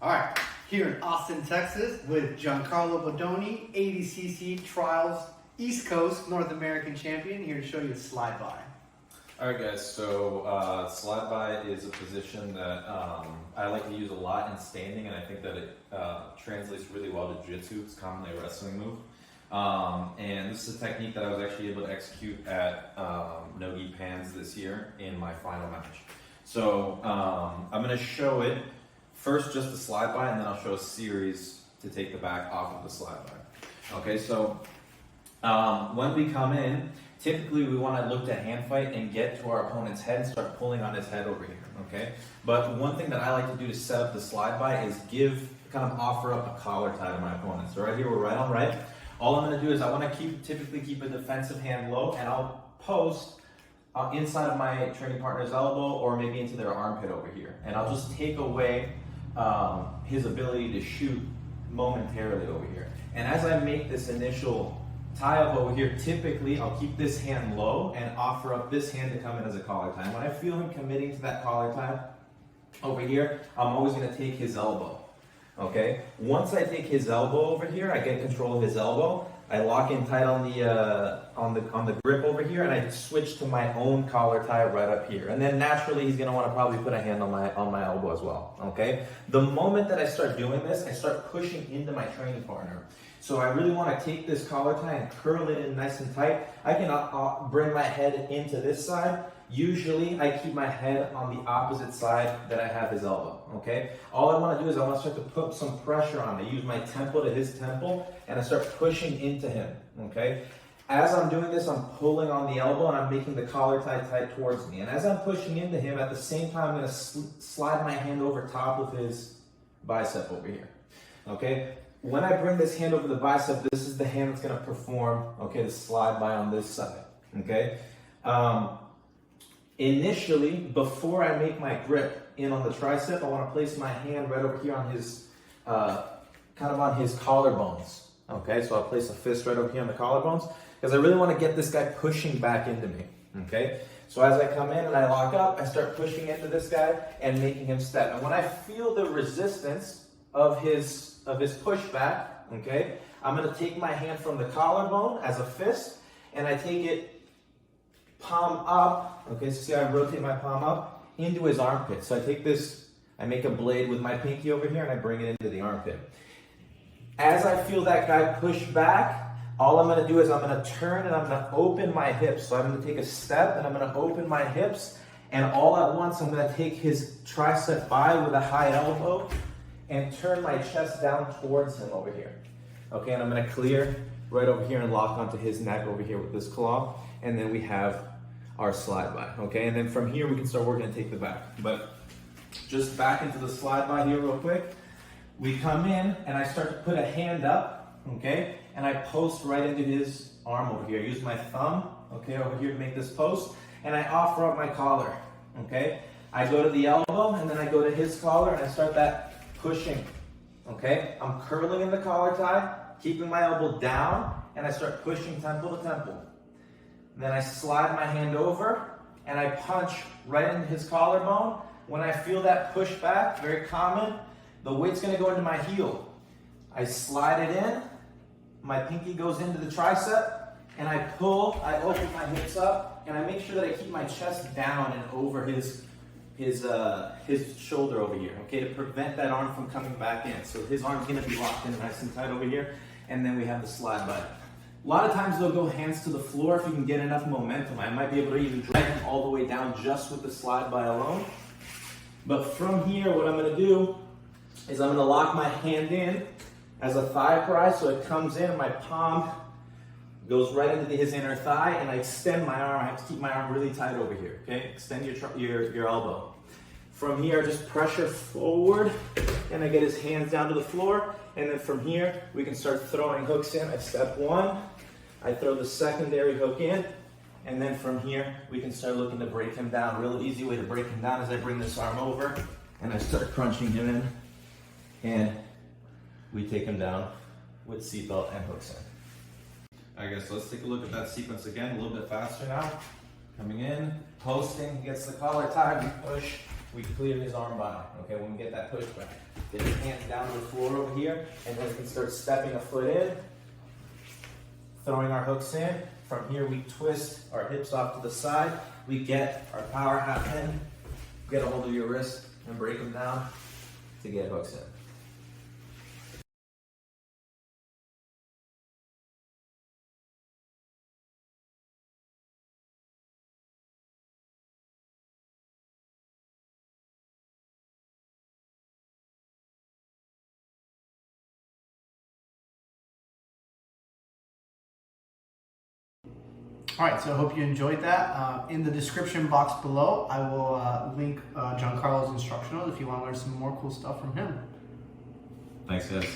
All right, here in Austin, Texas, with Giancarlo Bodoni, 80cc Trials East Coast North American champion, here to show you a slide by. All right, guys. So slide by is a position that I like to use a lot in standing, and I think that it translates really well to jiu-jitsu. It's commonly a wrestling move, and this is a technique that I was actually able to execute at no-gi pans this year in my final match. So I'm going to show it first, just the slide by, and then I'll show a series to take the back off of the slide by. Okay, so when we come in, typically we want to look to hand fight and get to our opponent's head and start pulling on his head over here, okay? But one thing that I like to do to set up the slide by is kind of offer up a collar tie to my opponent. So right here, we're right on right. All I'm going to do is I want to typically keep a defensive hand low, and I'll post inside of my training partner's elbow or maybe into their armpit over here. And I'll just take away his ability to shoot momentarily over here. And as I make this initial tie up over here, typically I'll keep this hand low and offer up this hand to come in as a collar tie. When I feel him committing to that collar tie over here, I'm always going to take his elbow. Okay? Once I take his elbow over here, I get control of his elbow. I lock in tight on the grip over here, and I switch to my own collar tie right up here. And then naturally, he's going to want to probably put a hand on my elbow as well. Okay. The moment that I start doing this, I start pushing into my training partner. So I really want to take this collar tie and curl it in nice and tight. I can bring my head into this side. Usually, I keep my head on the opposite side that I have his elbow, okay? All I want to do is I want to start to put some pressure on. I use my temple to his temple, and I start pushing into him, okay? As I'm doing this, I'm pulling on the elbow, and I'm making the collar tie tight towards me. And as I'm pushing into him, at the same time, I'm going to slide my hand over top of his bicep over here, okay? When I bring this hand over the bicep, this is the hand that's going to perform, okay, the slide by on this side, okay? Initially, before I make my grip in on the tricep, I want to place my hand right over here on his, kind of on his collarbones. Okay, so I'll place a fist right over here on the collarbones because I really want to get this guy pushing back into me. Okay, so as I come in and I lock up, I start pushing into this guy and making him step. And when I feel the resistance of his pushback, okay, I'm going to take my hand from the collarbone as a fist, and I take it palm up, okay, so see how I rotate my palm up into his armpit. So I take this, I make a blade with my pinky over here, and I bring it into the armpit. As I feel that guy push back, all I'm going to do is I'm going to turn and I'm going to open my hips. So I'm going to take a step and I'm going to open my hips, and all at once I'm going to take his tricep by with a high elbow and turn my chest down towards him over here. Okay, and I'm going to clear right over here and lock onto his neck over here with this claw, and then we have our slide by, okay? And then from here we can start working and take the back. But just back into the slide by here real quick. We come in and I start to put a hand up, okay? And I post right into his arm over here. I use my thumb, okay, over here to make this post, and I offer up my collar, okay? I go to the elbow and then I go to his collar and I start that pushing, okay? I'm curling in the collar tie, keeping my elbow down, and I start pushing temple to temple. Then I slide my hand over and I punch right into his collarbone. When I feel that push back, very common, the weight's going to go into my heel. I slide it in, my pinky goes into the tricep, and I pull, I open my hips up, and I make sure that I keep my chest down and over his shoulder over here, okay, to prevent that arm from coming back in. So his arm's going to be locked in nice and tight over here, and then we have the slide by. A lot of times they'll go hands to the floor if you can get enough momentum. I might be able to even drag him all the way down just with the slide by alone. But from here, what I'm going to do is I'm going to lock my hand in as a thigh pry, so it comes in, my palm goes right into his inner thigh, and I extend my arm. I have to keep my arm really tight over here, okay? Extend your elbow. From here, I just pressure forward, and I get his hands down to the floor. And then from here, we can start throwing hooks in. I step one, I throw the secondary hook in, and then from here, we can start looking to break him down. Real easy way to break him down is I bring this arm over, and I start crunching him in, and we take him down with seatbelt and hooks in. All right, guys, so let's take a look at that sequence again, a little bit faster now. Coming in, posting, gets the collar tied, we push, we clear his arm by, okay, when we get that pushback. Get his hands down to the floor over here, and then we can start stepping a foot in, throwing our hooks in. From here, we twist our hips off to the side. We get our power half in, get a hold of your wrist, and break them down to get hooks in. All right, so I hope you enjoyed that. In the description box below, I will link Giancarlo's instructionals if you want to learn some more cool stuff from him. Thanks, guys.